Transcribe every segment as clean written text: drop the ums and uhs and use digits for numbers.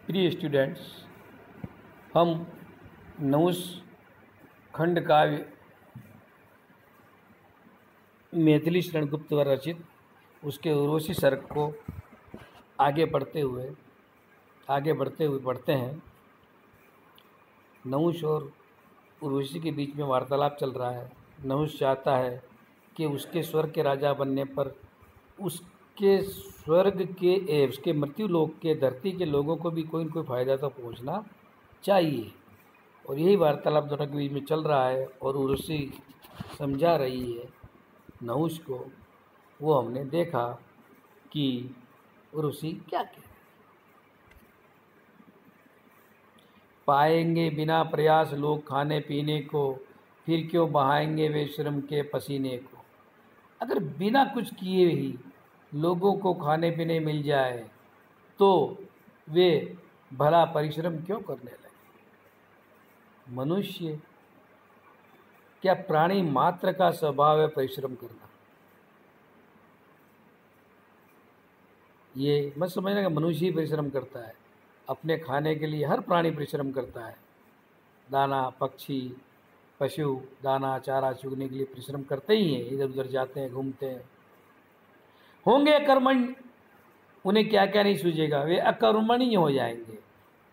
प्रिय स्टूडेंट्स, हम नहुष खंड काव्य मैथिली शरण गुप्त द्वारा रचित उसके उर्वशी सर्ग को आगे बढ़ते हुए पढ़ते हैं। नहुष और उर्वशी के बीच में वार्तालाप चल रहा है। नहुष चाहता है कि उसके स्वर्ग के राजा बनने पर उसके उसके मृत्यु लोक के धरती के लोगों को भी कोई न कोई फ़ायदा तो पहुंचना चाहिए, और यही वार्तालाप दोनों के बीच में चल रहा है। और उर्वशी समझा रही है नहुष को। वो हमने देखा कि उर्वशी क्या कह, पाएंगे बिना प्रयास लोग खाने पीने को, फिर क्यों बहाएंगे वे श्रम के पसीने को। अगर बिना कुछ किए ही लोगों को खाने पीने मिल जाए तो वे भला परिश्रम क्यों करने लगे। मनुष्य क्या प्राणी मात्र का स्वभाव है परिश्रम करना। ये मत समझना कि मनुष्य ही परिश्रम करता है। अपने खाने के लिए हर प्राणी परिश्रम करता है। दाना पक्षी पशु दाना चारा चुगने के लिए परिश्रम करते ही हैं, इधर उधर जाते हैं, घूमते हैं। होंगे कर्मण्य, उन्हें क्या क्या नहीं सूझेगा। वे अकर्मण्य हो जाएंगे,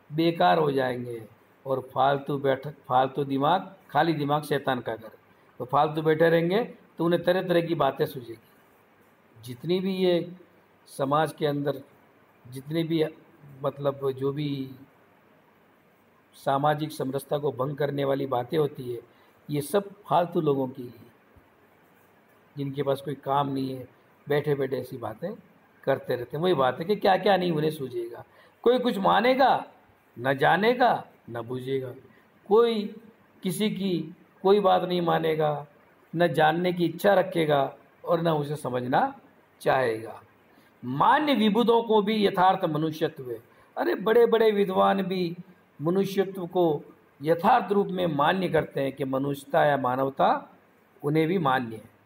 बेकार हो जाएंगे, और फालतू दिमाग, खाली दिमाग शैतान का घर। तो फालतू बैठे रहेंगे तो उन्हें तरह तरह की बातें सूझेगी। जितनी भी ये समाज के अंदर जितनी भी मतलब जो भी सामाजिक समरसता को भंग करने वाली बातें होती है, ये सब फालतू लोगों की लिए, जिनके पास कोई काम नहीं है, बैठे बैठे ऐसी बातें करते रहते हैं। वही बात है कि क्या क्या नहीं उन्हें सूझेगा। कोई कुछ मानेगा न जानेगा न बूझेगा, कोई किसी की कोई बात नहीं मानेगा, न जानने की इच्छा रखेगा और न उसे समझना चाहेगा। मान्य विबुधों को भी यथार्थ मनुष्यत्व है। अरे बड़े बड़े विद्वान भी मनुष्यत्व को यथार्थ रूप में मान्य करते हैं कि मनुष्यता या मानवता उन्हें भी मान्य है।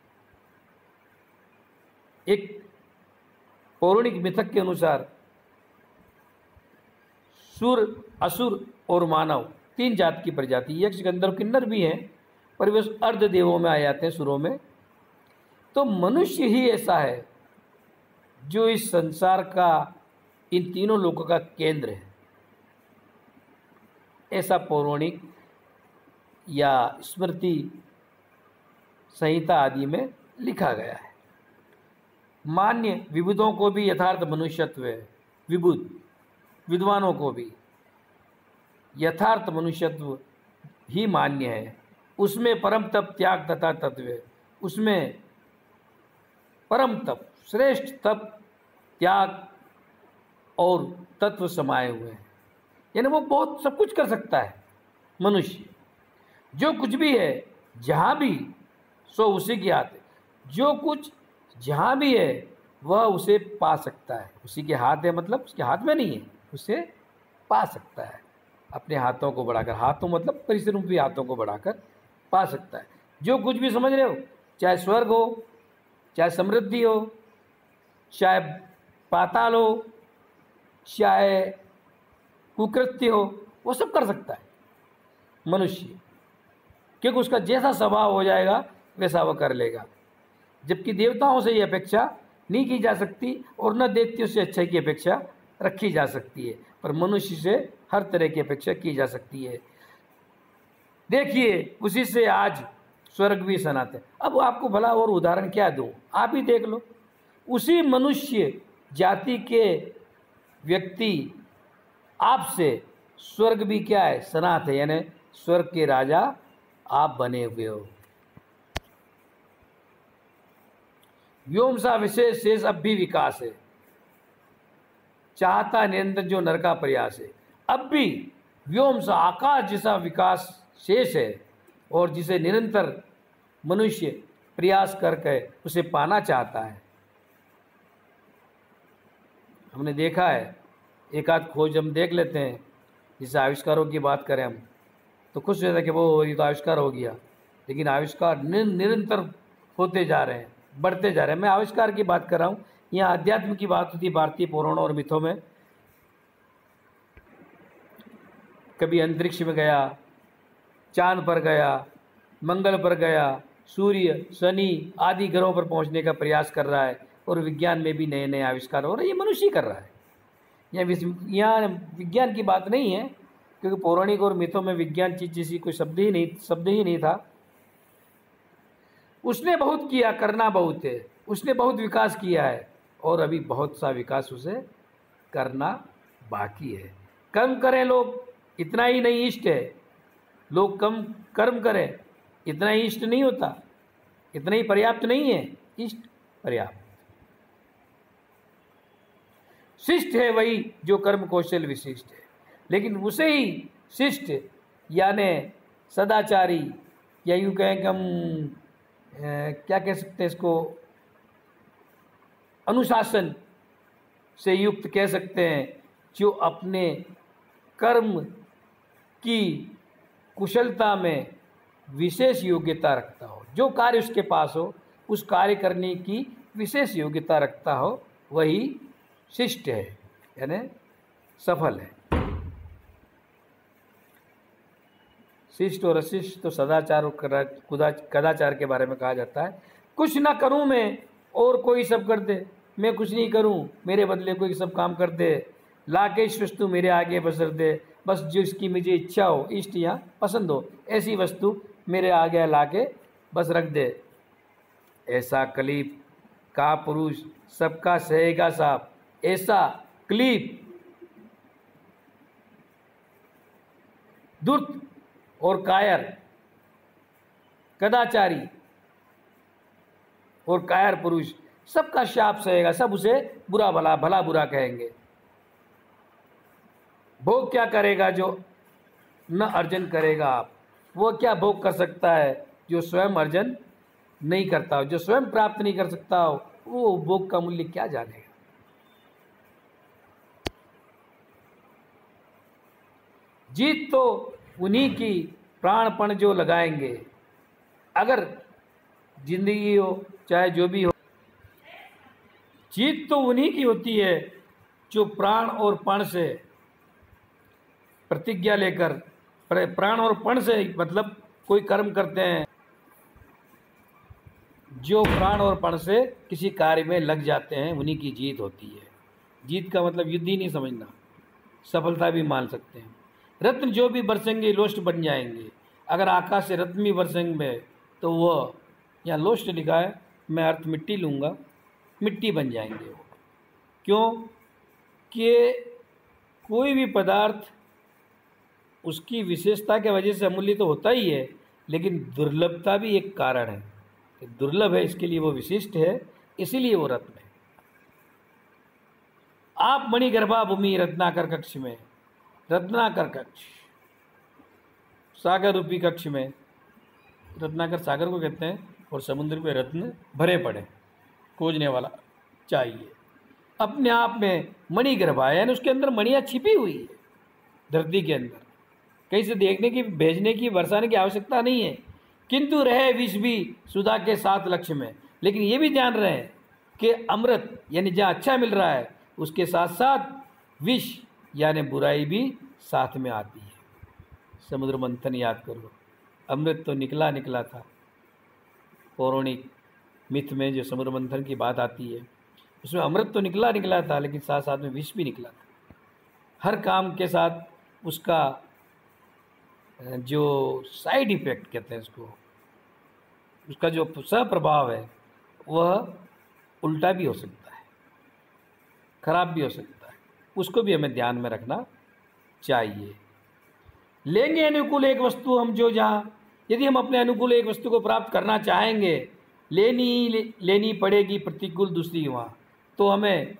एक पौराणिक मिथक के अनुसार सुर असुर और मानव तीन जात की प्रजाति, यक्ष गंधर्व किन्नर भी हैं, पर वे अर्ध देवों में आ जाते हैं, सुरों में। तो मनुष्य ही ऐसा है जो इस संसार का, इन तीनों लोगों का केंद्र है। ऐसा पौराणिक या स्मृति संहिता आदि में लिखा गया है। मान्य विबुधों को भी यथार्थ मनुष्यत्व है। विद्वानों को भी यथार्थ मनुष्यत्व ही मान्य है। उसमें परम तप त्याग तथा तत्व है। उसमें परम तप, श्रेष्ठ तप, त्याग और तत्व समाये हुए हैं। यानी वो बहुत सब कुछ कर सकता है। मनुष्य जो कुछ भी है जहाँ भी, सो उसी की हाथ है। जो कुछ जहाँ भी है वह उसे पा सकता है। उसी के हाथ है, मतलब उसके हाथ में नहीं है, उसे पा सकता है अपने हाथों को बढ़ाकर। हाथों मतलब परिश्रम भी हाथों को बढ़ाकर पा सकता है। जो कुछ भी समझ रहे हो, चाहे स्वर्ग हो, चाहे समृद्धि हो, चाहे पाताल हो, चाहे कुकृत्य हो, वो सब कर सकता है मनुष्य, क्योंकि उसका जैसा स्वभाव हो जाएगा वैसा वह कर लेगा। जबकि देवताओं से ये अपेक्षा नहीं की जा सकती और न दैत्यों से अच्छाई की अपेक्षा रखी जा सकती है, पर मनुष्य से हर तरह की अपेक्षा की जा सकती है। देखिए, उसी से आज स्वर्ग भी सनाते। अब आपको भला और उदाहरण क्या दूं, आप ही देख लो। उसी मनुष्य जाति के व्यक्ति आपसे स्वर्ग भी क्या है, सनात है, यानी स्वर्ग के राजा आप बने हुए हो। व्योम सा विशेष शेष अब भी विकास है, चाहता निरंतर जो नर का प्रयास है। अब भी व्योम सा आकाश जैसा विकास शेष है, और जिसे निरंतर मनुष्य प्रयास करके उसे पाना चाहता है। हमने देखा है, एक आध खोज हम देख लेते हैं, जैसे आविष्कारों की बात करें हम तो खुश हो जाता है कि वो ये तो आविष्कार हो गया, लेकिन आविष्कार निरंतर होते जा रहे हैं, बढ़ते जा रहे हैं। मैं आविष्कार की बात कर रहा हूँ, यहाँ अध्यात्म की बात होती है भारतीय पुराणों और मिथों में। कभी अंतरिक्ष में गया, चांद पर गया, मंगल पर गया, सूर्य, शनि आदि ग्रहों पर पहुंचने का प्रयास कर रहा है, और विज्ञान में भी नए नए आविष्कार हो रहे हैं। ये मनुष्य ही कर रहा है। यहाँ विज्ञान की बात नहीं है, क्योंकि पौराणिक और मिथों में विज्ञान चीज जैसी कोई शब्द ही नहीं था। उसने बहुत किया, करना बहुत है, उसने बहुत विकास किया है, और अभी बहुत सा विकास उसे करना बाकी है। कर्म करें लोग, इतना ही नहीं इष्ट है। लोग कम कर्म करें, इतना ही इष्ट नहीं होता, इतना ही पर्याप्त नहीं है, इष्ट पर्याप्त। शिष्ट है वही जो कर्म कौशल विशिष्ट है, लेकिन उसे ही शिष्ट यानी सदाचारी, या यूँ कहें कि हम क्या कह सकते हैं इसको, अनुशासन से युक्त कह सकते हैं, जो अपने कर्म की कुशलता में विशेष योग्यता रखता हो। जो कार्य उसके पास हो, उस कार्य करने की विशेष योग्यता रखता हो, वही शिष्ट है, यानी सफल है। शिष्ट और अशिष्ट तो सदाचार और कदाचार के बारे में कहा जाता है। कुछ ना करूं मैं और कोई सब कर दे, मैं कुछ नहीं करूं मेरे बदले कोई सब काम कर दे, लाके वस्तु मेरे आगे बसर दे, बस जिसकी मुझे इच्छा हो, इष्ट या पसंद हो, ऐसी वस्तु मेरे आगे लाके बस रख दे। ऐसा कलीप का पुरुष सबका सहेगा साहब। ऐसा क्लीप, धूर्त और कायर, कदाचारी और कायर पुरुष सबका शाप सहेगा, सब उसे बुरा भला भला बुरा कहेंगे। भोग क्या करेगा जो न अर्जन करेगा आप? वो क्या भोग कर सकता है जो स्वयं अर्जन नहीं करता हो, जो स्वयं प्राप्त नहीं कर सकता हो, वो भोग का मूल्य क्या जानेगा। जीत तो उन्हीं की प्राणपण जो लगाएंगे। अगर जिंदगी हो चाहे जो भी हो, जीत तो उन्हीं की होती है जो प्राण और पण से प्रतिज्ञा लेकर, प्राण और पण से मतलब कोई कर्म करते हैं, जो प्राण और पण से किसी कार्य में लग जाते हैं, उन्हीं की जीत होती है। जीत का मतलब युद्ध ही नहीं समझना, सफलता भी मान सकते हैं। रत्न जो भी बरसेंगे लोष्ट बन जाएंगे। अगर आकाश से रत्न भी बरसेंगे तो वह, यहाँ लोष्ट लिखा है, मैं अर्थ मिट्टी लूँगा, मिट्टी बन जाएंगे वो। क्यों कि कोई भी पदार्थ उसकी विशेषता के वजह से अमूल्य तो होता ही है, लेकिन दुर्लभता भी एक कारण है। दुर्लभ है इसके लिए वो विशिष्ट है, इसीलिए वो रत्न है। आप मणिगर्भा भूमि रत्नाकर कक्ष में, रत्नाकर कक्ष सागर रूपी कक्ष में, रत्नाकर सागर को कहते हैं, और समुद्र में रत्न भरे पड़े, खोजने वाला चाहिए। अपने आप में मणिगर्भा है, यानी उसके अंदर मणियाँ छिपी हुई है धरती के अंदर, कहीं से देखने की, भेजने की, बरसाने की आवश्यकता नहीं है। किंतु रहे विष भी सुधा के साथ लक्ष्य में। लेकिन ये भी ध्यान रहे कि अमृत यानी जहाँ अच्छा मिल रहा है, उसके साथ साथ विष यानी बुराई भी साथ में आती है। समुद्र मंथन याद करो, अमृत तो निकला निकला था। पौराणिक मिथ में जो समुद्र मंथन की बात आती है, उसमें अमृत तो निकला निकला था, लेकिन साथ साथ में विष भी निकला था। हर काम के साथ उसका जो साइड इफेक्ट कहते हैं इसको, उसका जो सप्रभाव है, वह उल्टा भी हो सकता है, खराब भी हो सकता है। उसको भी हमें ध्यान में रखना चाहिए। लेंगे अनुकूल एक वस्तु हम जो जहाँ, यदि हम अपने अनुकूल एक वस्तु को प्राप्त करना चाहेंगे, लेनी पड़ेगी प्रतिकूल दूसरी वहाँ, तो हमें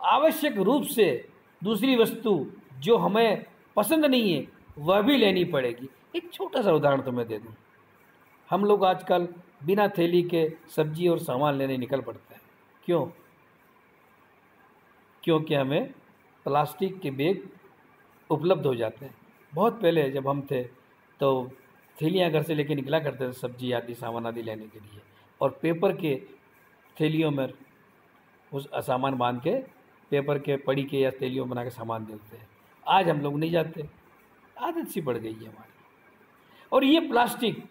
आवश्यक रूप से दूसरी वस्तु जो हमें पसंद नहीं है वह भी लेनी पड़ेगी। एक छोटा सा उदाहरण तो मैं दे दूँ। हम लोग आजकल बिना थैली के सब्जी और सामान लेने निकल पड़ते हैं। क्यों? क्योंकि हमें प्लास्टिक के बैग उपलब्ध हो जाते हैं। बहुत पहले जब हम थे तो थैलियाँ घर से लेके निकला करते थे सब्जी आदि सामान आदि लेने के लिए, और पेपर के थैलियों में उस सामान बांध के, पेपर के पड़ी के या थैलियों बना के सामान देते हैं। आज हम लोग नहीं जाते, आदत सी पड़ गई है हमारी। और ये प्लास्टिक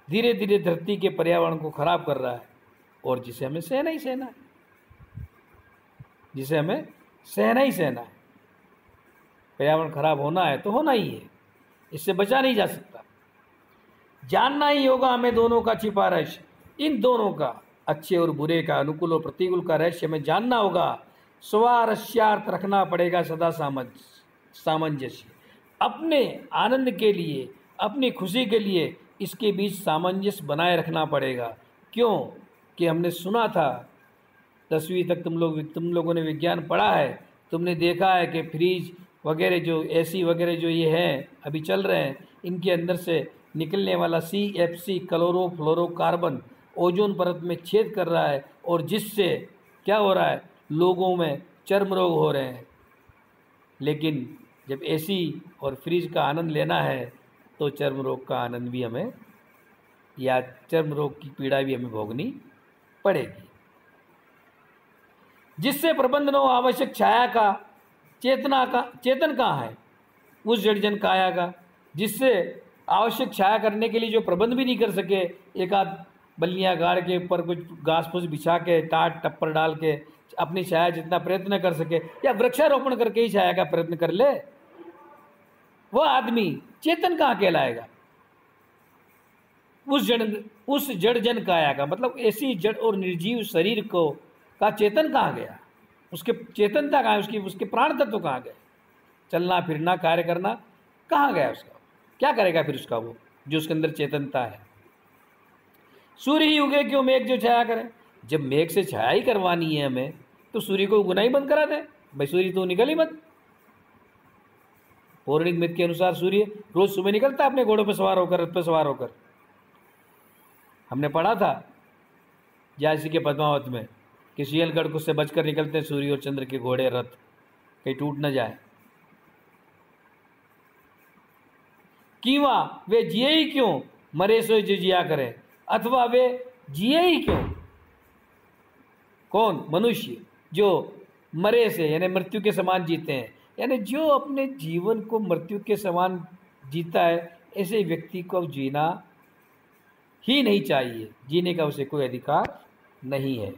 धीरे धीरे धरती के पर्यावरण को खराब कर रहा है, और जिसे हमें सहना ही सहना है, जिसे हमें सहना ही सहना है। पर्यावरण खराब होना है तो होना ही है, इससे बचा नहीं जा सकता। जानना ही होगा हमें दोनों का छिपा रहस्य, इन दोनों का, अच्छे और बुरे का, अनुकूल और प्रतिकूल का रहस्य हमें जानना होगा। स्वारस्यार्थ रखना पड़ेगा सदा सामंजस्य, अपने आनंद के लिए, अपनी खुशी के लिए इसके बीच सामंजस्य बनाए रखना पड़ेगा। क्यों कि हमने सुना था, 10वीं तक तुम लोगों ने विज्ञान पढ़ा है, तुमने देखा है कि फ्रीज वगैरह जो एसी वगैरह जो ये हैं अभी चल रहे हैं, इनके अंदर से निकलने वाला CFC क्लोरोफ्लोरोकार्बन ओजोन परत में छेद कर रहा है, और जिससे क्या हो रहा है, लोगों में चर्म रोग हो रहे हैं। लेकिन जब एसी और फ्रिज का आनंद लेना है तो चर्म रोग का आनंद भी हमें, या चर्म रोग की पीड़ा भी हमें भोगनी पड़ेगी। जिससे प्रबंध न हो आवश्यक छाया का, चेतन कहाँ है उस जड़जन काया का, जिससे आवश्यक छाया करने के लिए जो प्रबंध भी नहीं कर सके, एक आध बल्लियाँ गाड़ के ऊपर कुछ घास फूस बिछा के टाट टप्पर डाल के अपनी छाया जितना प्रयत्न कर सके, या वृक्षारोपण करके ही छाया का प्रयत्न कर ले, वह आदमी चेतन कहाँ कहलाएगा। उस जड़ जन काया का मतलब ऐसी जड़ और निर्जीव शरीर को का चेतन कहाँ गया, उसके चेतनता कहाँ है, उसके प्राण तत्व कहाँ गए, चलना फिरना कार्य करना कहाँ गया उसका, क्या करेगा फिर उसका वो जो उसके अंदर चेतनता है। सूर्य ही उगे क्यों मेघ जो छाया करे, जब मेघ से छाया ही करवानी है हमें तो सूर्य को उगना ही बंद करा दे भाई, सूर्य तो निकल ही मत। पौराणिक मिथ के अनुसार सूर्य रोज सुबह निकलता है अपने घोड़ों पर सवार होकर, रथ पर सवार होकर। हमने पढ़ा था झांसी के पद्मावत में कि सियलगढ़ को से बचकर निकलते हैं सूर्य और चंद्र के घोड़े रथ, कहीं टूट न जाए। कीवा वे जिए ही क्यों मरे सो जो जिया करें, अथवा वे जिए ही क्यों, कौन, मनुष्य जो मरे से यानी मृत्यु के समान जीते हैं, यानी जो अपने जीवन को मृत्यु के समान जीता है, ऐसे व्यक्ति को जीना ही नहीं चाहिए, जीने का उसे कोई अधिकार नहीं है।